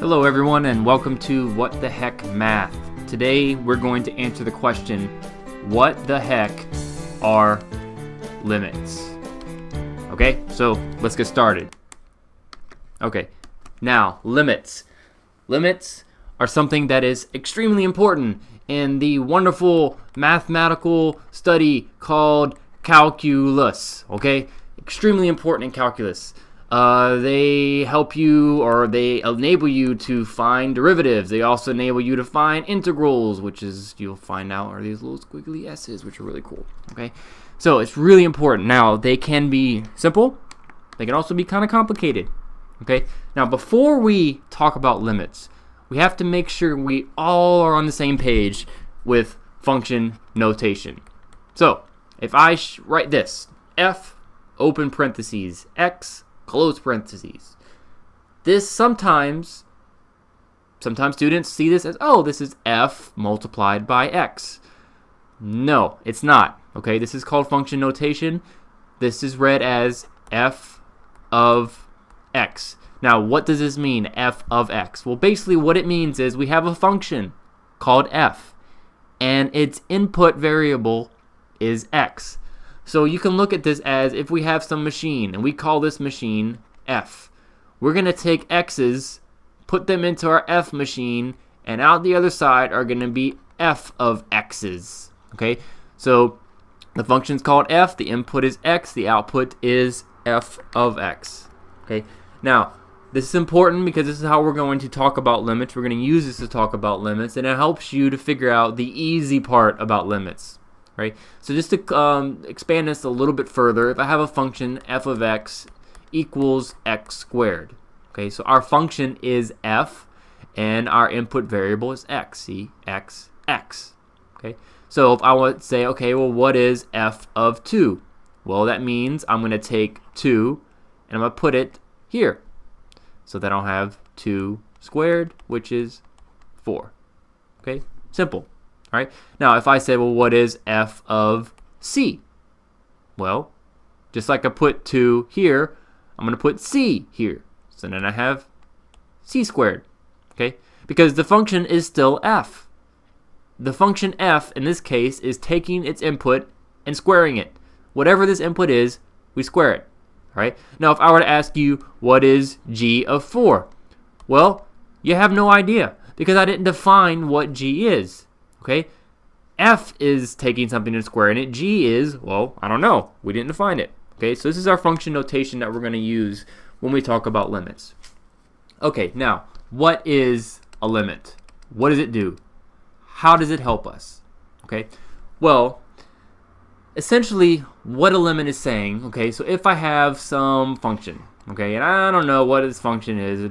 Hello everyone and welcome to What the Heck Math. Today we're going to answer the question, what the heck are limits? Okay, so let's get started. Okay, now limits. Limits are something that is extremely important in the wonderful mathematical study called calculus. Okay, extremely important in calculus. They help you, or they enable you to find derivatives. They also enable you to find integrals, which is, you'll find out, are these little squiggly S's, which are really cool. Okay, so it's really important. Now, they can be simple. They can also be kind of complicated. Okay, now before we talk about limits, we have to make sure we all are on the same page with function notation. So, if I write this, f, open parentheses, x, close parentheses. This sometimes students see this as, oh, this is f multiplied by x. No, it's not. Okay, this is called function notation. This is read as f of x. Now, what does this mean, f of x? Well, basically what it means is we have a function called f, and its input variable is x. So you can look at this as if we have some machine and we call this machine f. We're going to take x's, put them into our f machine, and out the other side are going to be f of x's. Okay, so the function's called f, the input is x, the output is f of x. Okay, now this is important because this is how we're going to talk about limits. We're going to use this to talk about limits, and it helps you to figure out the easy part about limits. Right? So just to expand this a little bit further, if I have a function f of x equals x squared, okay, so our function is f and our input variable is x. See, x, x. Okay, so if I want to say, okay, well, what is f of 2? Well, that means I'm going to take 2 and I'm going to put it here. So then I'll have 2 squared, which is 4. Okay, simple. All right. Now, if I say, well, what is f of c? Well, just like I put 2 here, I'm going to put c here. So then I have c squared. Okay? Because the function is still f. The function f, in this case, is taking its input and squaring it. Whatever this input is, we square it. All right? Now, if I were to ask you, what is g of 4? Well, you have no idea because I didn't define what g is. Okay, f is taking something and squaring it. G is, well, I don't know. We didn't define it. Okay, so this is our function notation that we're going to use when we talk about limits. Okay, now, what is a limit? What does it do? How does it help us? Okay, well, essentially, what a limit is saying, okay, so if I have some function, okay, and I don't know what this function is,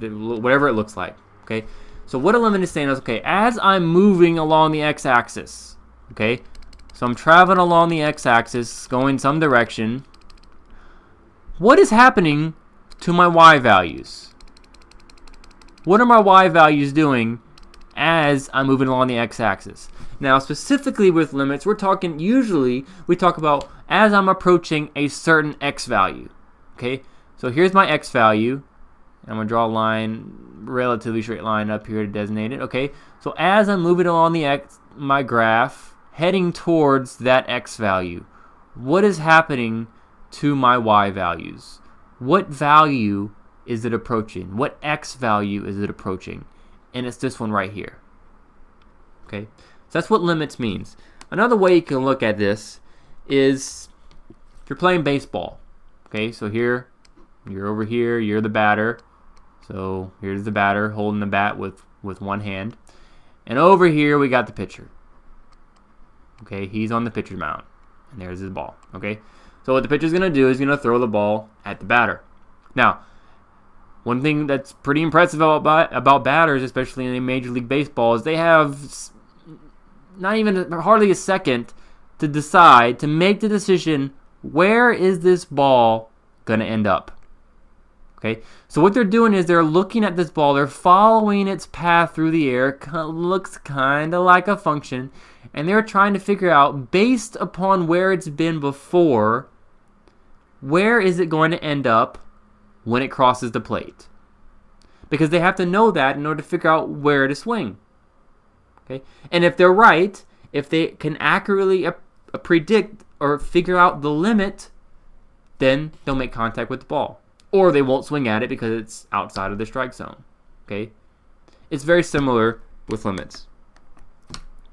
whatever it looks like, okay, so what a limit is saying is, okay, as I'm moving along the x-axis, okay, so I'm traveling along the x-axis, going some direction, what is happening to my y values? What are my y values doing as I'm moving along the x-axis? Now, specifically with limits, usually we talk about as I'm approaching a certain x value, okay, so here's my x value. I'm going to draw a line, relatively straight line up here to designate it. Okay, so as I'm moving along my graph, heading towards that x value, what is happening to my y values? What value is it approaching? What x value is it approaching? And it's this one right here. Okay, so that's what limits means. Another way you can look at this is if you're playing baseball. Okay, so here, you're over here, you're the batter. So here's the batter holding the bat with one hand. And over here we got the pitcher. Okay, he's on the pitcher's mound. And there's his ball. Okay, so what the pitcher's going to do is going to throw the ball at the batter. Now, one thing that's pretty impressive about batters, especially in Major League Baseball, is they have not even hardly a second to decide, to make the decision, where is this ball going to end up? Okay, so what they're doing is they're looking at this ball, they're following its path through the air, looks kind of like a function, and they're trying to figure out, based upon where it's been before, where is it going to end up when it crosses the plate? because they have to know that in order to figure out where to swing. Okay, and if they're right, if they can accurately predict or figure out the limit, then they'll make contact with the ball, or they won't swing at it because it's outside of the strike zone. Okay, it's very similar with limits.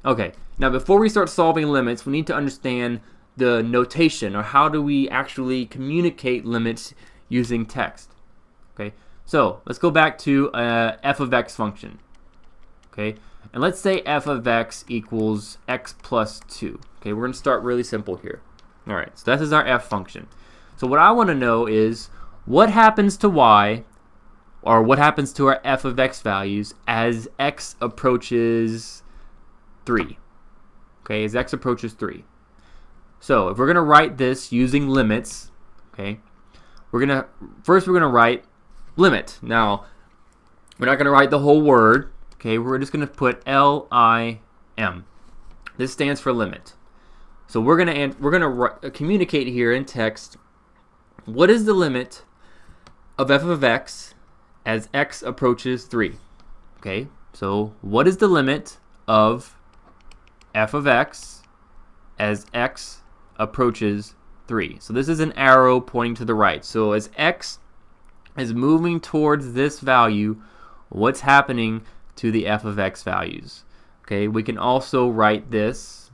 Okay, now before we start solving limits, we need to understand the notation, or how do we actually communicate limits using text. Okay, so let's go back to f of x function. Okay, and let's say f of x equals x plus 2. Okay, we're going to start really simple here. All right, so this is our f function. So what I want to know is what happens to y, or what happens to our f of x values as x approaches 3. Okay, as x approaches 3. So if we're going to write this using limits, okay, we're going to write limit. Now, we're not going to write the whole word. Okay, we're just going to put L-I-M. This stands for limit. So we're going to communicate here in text, what is the limit of f of x as x approaches 3? Okay, so what is the limit of f of x as x approaches 3? So this is an arrow pointing to the right. So as x is moving towards this value, what's happening to the f of x values? Okay, we can also write this.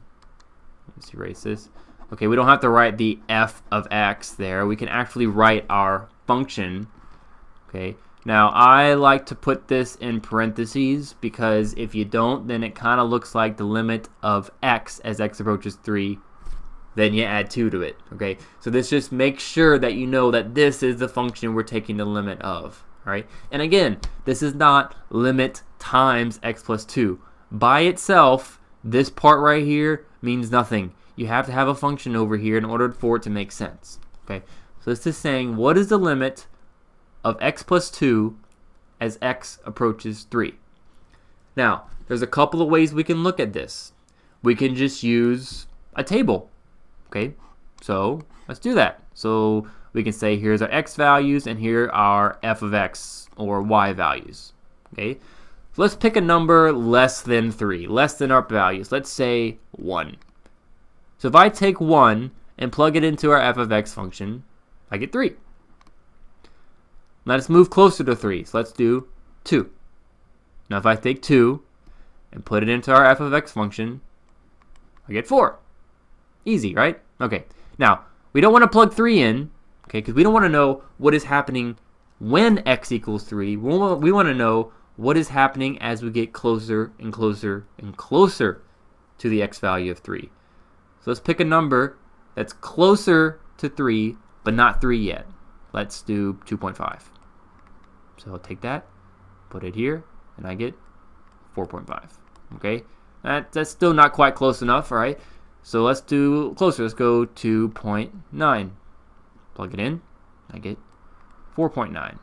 Let's erase this. Okay, we don't have to write the f of x there. We can actually write our function. Okay, now I like to put this in parentheses, because if you don't, then it kind of looks like the limit of x as x approaches 3. Then you add 2 to it. Okay, so this just makes sure that you know that this is the function we're taking the limit of. All right, and again, this is not limit times x plus 2. By itself, this part right here means nothing. You have to have a function over here in order for it to make sense. Okay, so this is saying what is the limit of x plus 2 as x approaches 3. Now, there's a couple of ways we can look at this. We can just use a table. Okay, so let's do that. So we can say here's our x values and here are f of x or y values. Okay, so let's pick a number less than 3, less than our values. Let's say 1. So if I take 1 and plug it into our f of x function, I get 3. Now let's move closer to 3. So let's do 2. Now if I take 2 and put it into our f of x function, I get 4. Easy, right? Okay. Now, we don't want to plug 3 in, okay, because we don't want to know what is happening when x equals 3. We want to know what is happening as we get closer and closer and closer to the x value of 3. So let's pick a number that's closer to 3, but not 3 yet. Let's do 2.5. So I'll take that, put it here, and I get 4.5. Okay? That's still not quite close enough, all right? So let's do closer. Let's go 2.9. Plug it in. I get 4.9.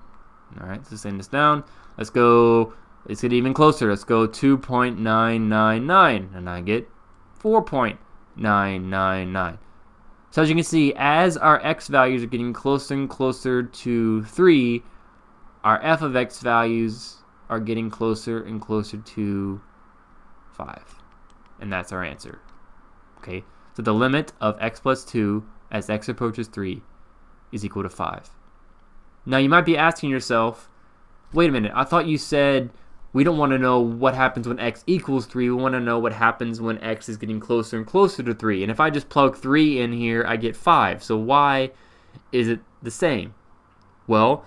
All right, so send this down. Let's get even closer. Let's go 2.999, and I get 4.999. So as you can see, as our x values are getting closer and closer to 3, our f of x values are getting closer and closer to 5. And that's our answer. Okay, so the limit of x plus 2 as x approaches 3 is equal to 5. Now you might be asking yourself, wait a minute, I thought you said we don't want to know what happens when x equals 3, we want to know what happens when x is getting closer and closer to 3. And if I just plug 3 in here, I get 5. So why is it the same? Well,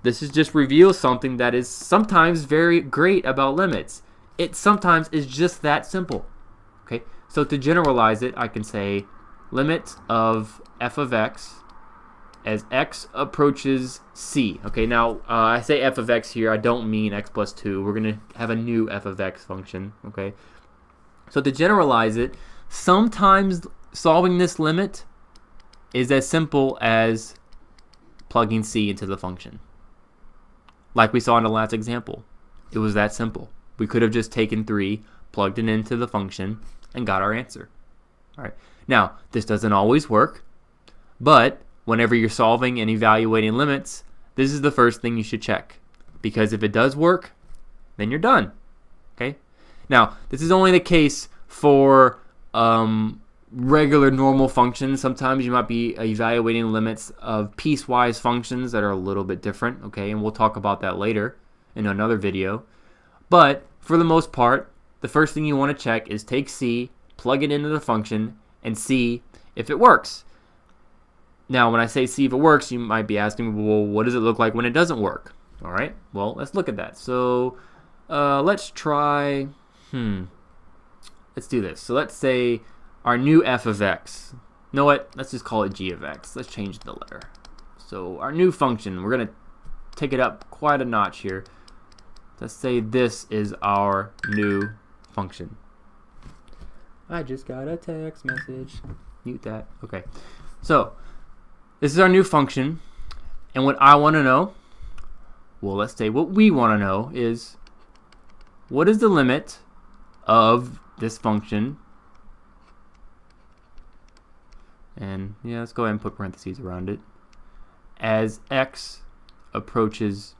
this is just reveals something that is sometimes very great about limits. It sometimes is just that simple. Okay, so to generalize it, I can say limit of f of x as x approaches c. Okay, now I say f of x here, I don't mean x plus 2. We're going to have a new f of x function. Okay, so to generalize it, sometimes solving this limit is as simple as plugging c into the function. Like we saw in the last example, it was that simple. We could have just taken 3, plugged it into the function, and got our answer. All right. Now, this doesn't always work, but whenever you're solving and evaluating limits, this is the first thing you should check. because if it does work, then you're done. Okay. Now, this is only the case for regular normal functions. Sometimes you might be evaluating limits of piecewise functions that are a little bit different. Okay, and we'll talk about that later in another video. But for the most part, the first thing you want to check is take C, plug it into the function, and see if it works. Now, when I say see if it works, you might be asking, well, what does it look like when it doesn't work? All right, well, let's look at that. So let's try, let's do this. So let's say our new f of x. You know what? Let's just call it g of x. Let's change the letter. So our new function, we're going to take it up quite a notch here. Let's say this is our new function. I just got a text message. Mute that. Okay. So this is our new function. And what I want to know, well, let's say what we want to know is, what is the limit of this function? And yeah, let's go ahead and put parentheses around it, as x approaches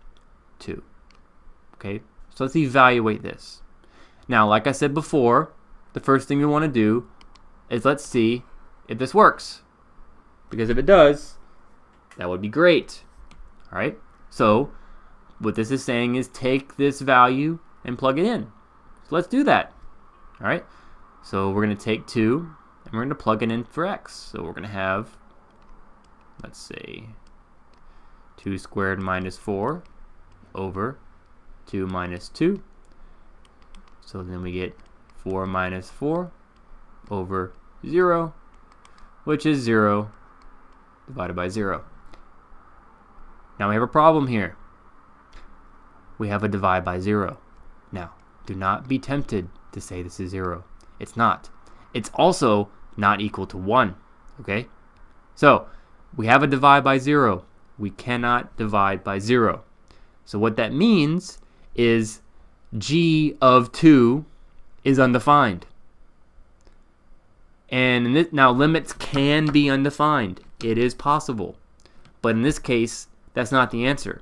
2. Okay, so let's evaluate this. Now, like I said before, the first thing we want to do is let's see if this works. Because if it does, that would be great. All right, so what this is saying is take this value and plug it in. So let's do that. All right, so we're going to take 2 and we're going to plug it in for x. So we're going to have, let's say, 2 squared minus 4 over 2 minus 2. So then we get 4 minus 4 over 0, which is 0 divided by 0. Now we have a problem here. We have a divide by 0. Now, do not be tempted to say this is 0. It's not. It's also not equal to 1. Okay? So, we have a divide by 0. We cannot divide by 0. So what that means is g of 2 is undefined. And now limits can be undefined. It is possible. But in this case, that's not the answer.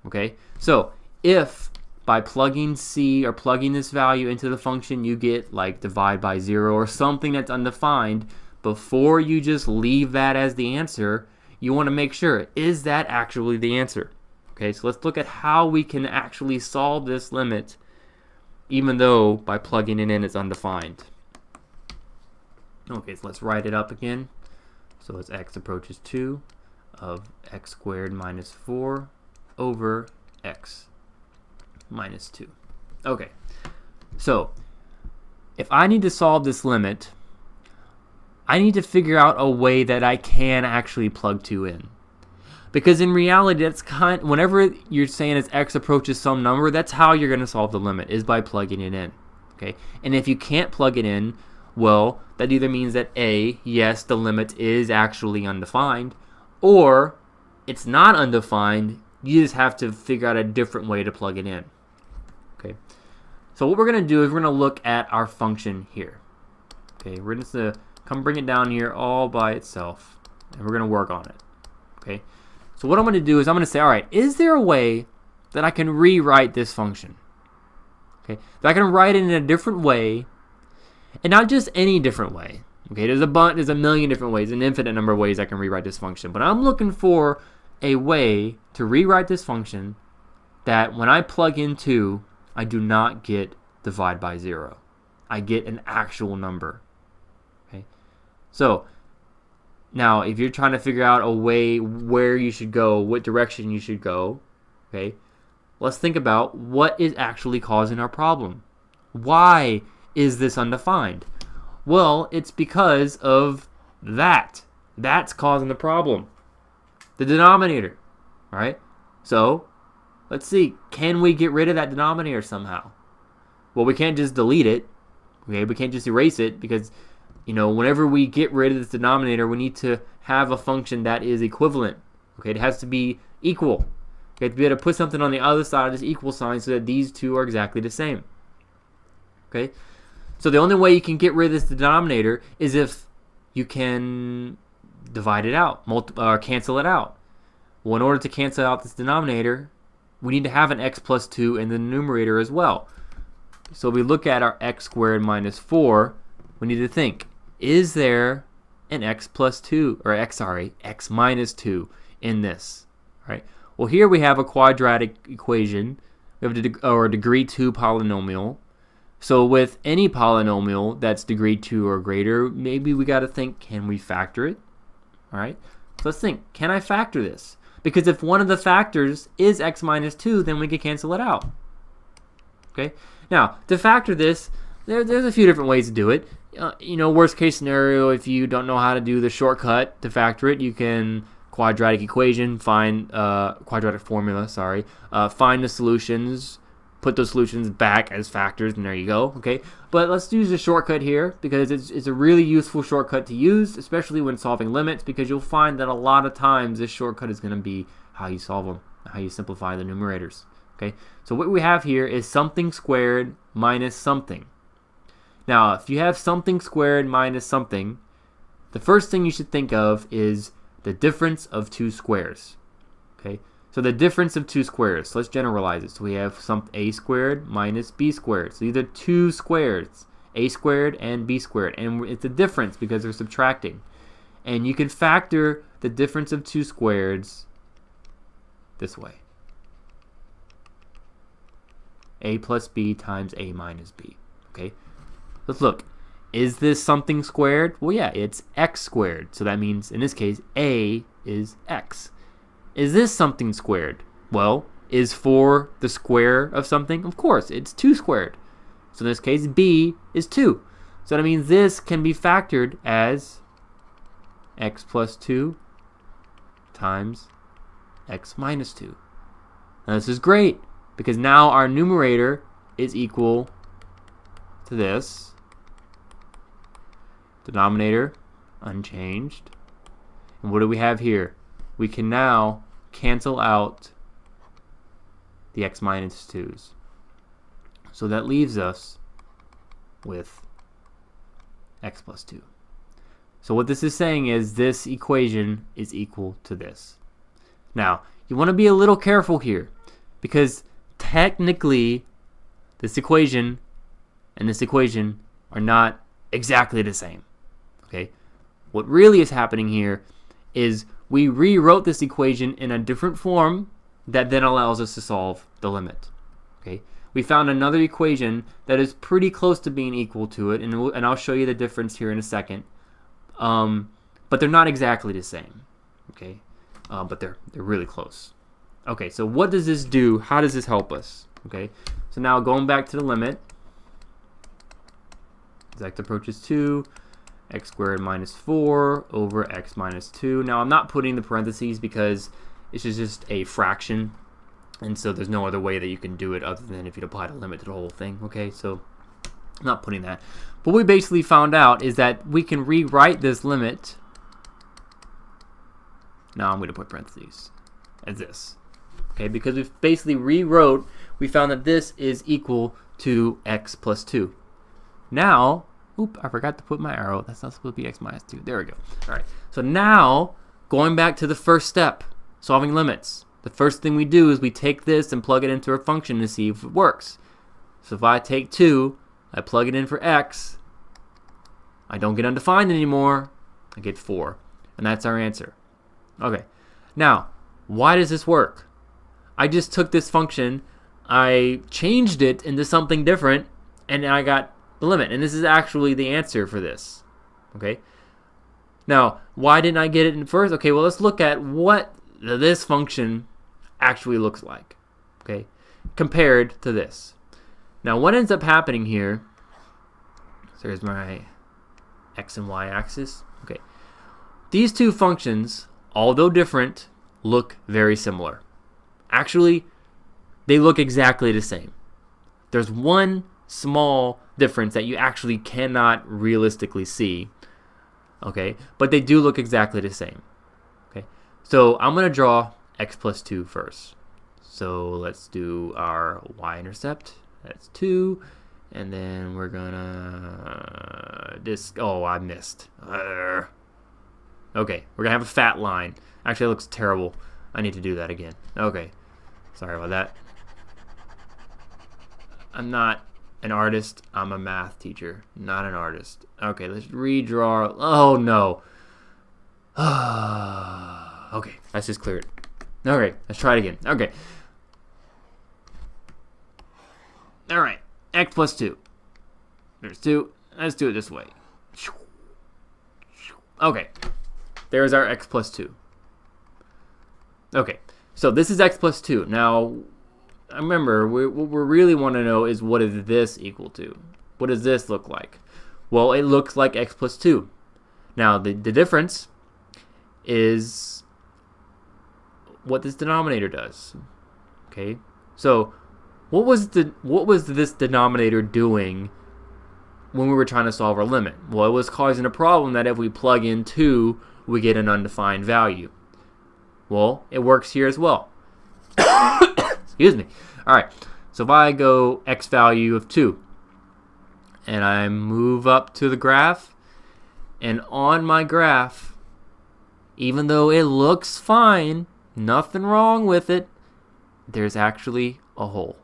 Okay? So if by plugging C or plugging this value into the function you get like divide by 0 or something that's undefined, before you just leave that as the answer, you want to make sure, is that actually the answer? Okay, so let's look at how we can actually solve this limit even though by plugging it in it's undefined. Okay, so let's write it up again. So as x approaches 2 of x squared minus 4 over x minus 2. Okay, so if I need to solve this limit, I need to figure out a way that I can actually plug 2 in. Because in reality, that's whenever you're saying as x approaches some number, that's how you're going to solve the limit, is by plugging it in. Okay, and if you can't plug it in, well, that either means that A, yes, the limit is actually undefined, or it's not undefined, you just have to figure out a different way to plug it in. Okay, so what we're going to do is we're going to look at our function here. Okay, we're just going to come bring it down here all by itself, and we're going to work on it. Okay, so what I'm going to do is I'm going to say, all right, is there a way that I can rewrite this function? Okay, that I can write it in a different way, and not just any different way. Okay, there's a million different ways, an infinite number of ways I can rewrite this function, but I'm looking for a way to rewrite this function that when I plug in 2, I do not get divide by 0. I get an actual number. Okay, so now if you're trying to figure out a way where you should go, what direction you should go, okay, let's think about what is actually causing our problem. Why is this undefined? Well, it's because of that. That's causing the problem. The denominator. All right? So, let's see. Can we get rid of that denominator somehow? Well, we can't just delete it. Okay? We can't just erase it because, whenever we get rid of this denominator, we need to have a function that is equivalent. Okay? It has to be equal. You have to be able to put something on the other side of this equal sign so that these two are exactly the same. Okay? So the only way you can get rid of this denominator is if you can divide it out, or cancel it out. Well, in order to cancel out this denominator, we need to have an x plus 2 in the numerator as well. So we look at our x squared minus 4, we need to think, is there an x plus 2, or x minus 2 in this? Right? Well, here we have a quadratic equation. We have a degree 2 polynomial. So with any polynomial that's degree 2 or greater, maybe we got to think, can we factor it? All right? So let's think, can I factor this? Because if one of the factors is x minus 2, then we can cancel it out. Okay? Now, to factor this, there's a few different ways to do it. Worst case scenario, if you don't know how to do the shortcut to factor it, you can quadratic equation, find quadratic formula, find the solutions, put those solutions back as factors, and there you go. Okay, but let's use a shortcut here because it's a really useful shortcut to use, especially when solving limits, because you'll find that a lot of times this shortcut is going to be how you solve them, how you simplify the numerators. Okay, so what we have here is something squared minus something. Now, if you have something squared minus something, the first thing you should think of is the difference of two squares. Okay, so the difference of two squares. So let's generalize it. So we have some a squared minus b squared. So these are two squares, a squared and b squared, and it's a difference because they're subtracting. And you can factor the difference of two squareds this way: a plus b times a minus b. Okay, let's look. Is this something squared? Well, yeah, it's x squared. So that means, in this case, a is x. Is this something squared? Well, is 4 the square of something? Of course, it's 2 squared. So in this case, b is 2. So that means this can be factored as x plus 2 times x minus 2. Now this is great because now our numerator is equal to this. Denominator unchanged. And what do we have here? We can now cancel out the x minus 2's. So that leaves us with x plus 2. So what this is saying is this equation is equal to this. Now, you want to be a little careful here because technically this equation and this equation are not exactly the same. Okay? What really is happening here is we rewrote this equation in a different form that then allows us to solve the limit. Okay? We found another equation that is pretty close to being equal to it, and I'll show you the difference here in a second. But they're not exactly the same. Okay? But they're really close. Okay, so what does this do? How does this help us? Okay, so now going back to the limit, as x approaches 2, x squared minus 4 over x minus 2. Now I'm not putting the parentheses because it's just a fraction, and so there's no other way that you can do it other than if you'd apply the limit to the whole thing. Okay, so I'm not putting that. But what we basically found out is that we can rewrite this limit. Now I'm going to put parentheses as this. Okay, because we basically rewrote, we found that this is equal to x plus 2. Now, I forgot to put my arrow. That's not supposed to be x minus 2. There we go. All right. So now, going back to the first step, solving limits. The first thing we do is we take this and plug it into a function to see if it works. So if I take 2, I plug it in for x, I don't get undefined anymore. I get 4. And that's our answer. Okay. Now, why does this work? I just took this function, I changed it into something different, and I got the limit. And this is actually the answer for this. Okay. Now, why didn't I get it in first? Okay, well, let's look at what this function actually looks like. Okay, compared to this. Now, what ends up happening here? So here's my x and y axis. Okay, these two functions, although different, look very similar. Actually, they look exactly the same. There's one small difference that you actually cannot realistically see, okay, but they do look exactly the same. Okay, so I'm going to draw x plus 2 first. So let's do our y-intercept. That's 2, and then we're gonna I missed. Okay, we're gonna have a fat line. Actually, it looks terrible. I need to do that again. Okay, Sorry about that. I'm not an artist. I'm a math teacher, not an artist. Okay, let's redraw. Oh, no. Okay, let's just clear it. Okay, let's try it again. Okay. All right, x plus 2. There's 2. Let's do it this way. Okay, there's our x plus 2. Okay, so this is x plus 2. Now, remember, what we really want to know is what is this equal to? What does this look like? Well, it looks like x plus 2. Now, the difference is what this denominator does. Okay, so what was this denominator doing when we were trying to solve our limit? Well, it was causing a problem that if we plug in 2, we get an undefined value. Well, it works here as well. Excuse me. All right, so if I go x value of 2 and I move up to the graph, and on my graph, even though it looks fine, nothing wrong with it, there's actually a hole.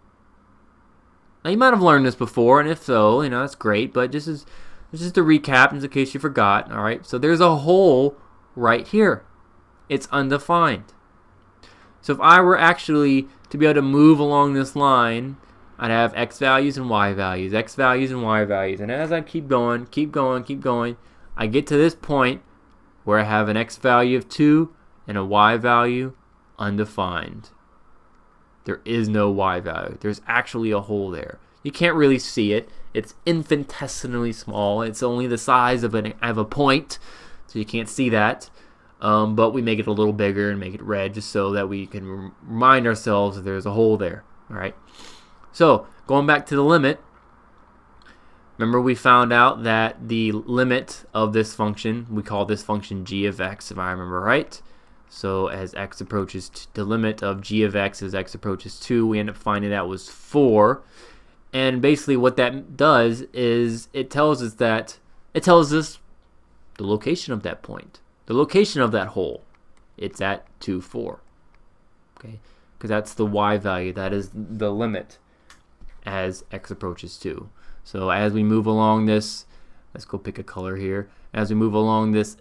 Now, you might have learned this before, and if so, that's great, but this is just a recap in case you forgot. All right, so there's a hole right here. It's undefined. So if I were actually to be able to move along this line, I'd have x values and y values, x values and y values, and as I keep going, I get to this point where I have an x value of 2 and a y value undefined. There is no y value. There's actually a hole there. You can't really see it. It's infinitesimally small. It's only the size of a point, so you can't see that. But we make it a little bigger and make it red just so that we can remind ourselves that there's a hole there. All right. So going back to the limit, remember we found out that the limit of this function, we call this function g of x, if I remember right. So as x approaches, the limit of g of x as x approaches 2, we end up finding that was 4. And basically what that does is it tells us the location of that point, the location of that hole. It's at 2, 4. Okay, because that's the y value. That is the limit as x approaches 2. So as we move along this, let's go pick a color here. As we move along this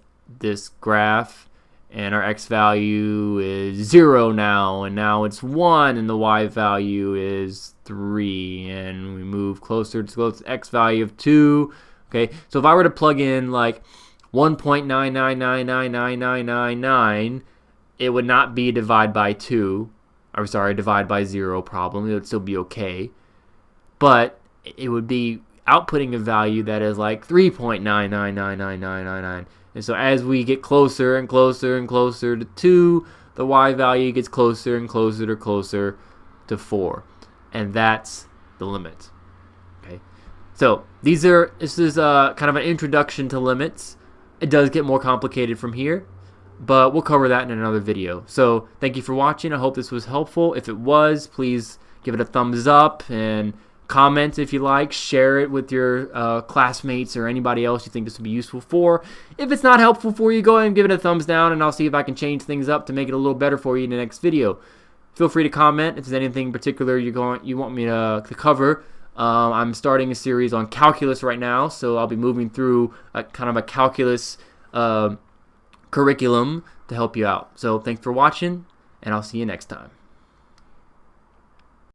graph, and our x value is 0 now, and now it's 1, and the y value is 3, and we move closer to x value of 2. Okay, so if I were to plug in like 1.999999999, it would not be divide by 2. I'm sorry, divide by 0 problem. It would still be okay, but it would be outputting a value that is like 3.9999999. And so as we get closer and closer and closer to 2, the y value gets closer and closer to 4. And that's the limit. Okay. So this is kind of an introduction to limits. It does get more complicated from here, but we'll cover that in another video. So thank you for watching. I hope this was helpful. If it was, please give it a thumbs up and comment if you like. Share it with your classmates or anybody else you think this would be useful for. If it's not helpful for you, go ahead and give it a thumbs down, and I'll see if I can change things up to make it a little better for you in the next video. Feel free to comment if there's anything in particular you want me to cover. I'm starting a series on calculus right now, so I'll be moving through kind of a calculus curriculum to help you out. So thanks for watching, and I'll see you next time.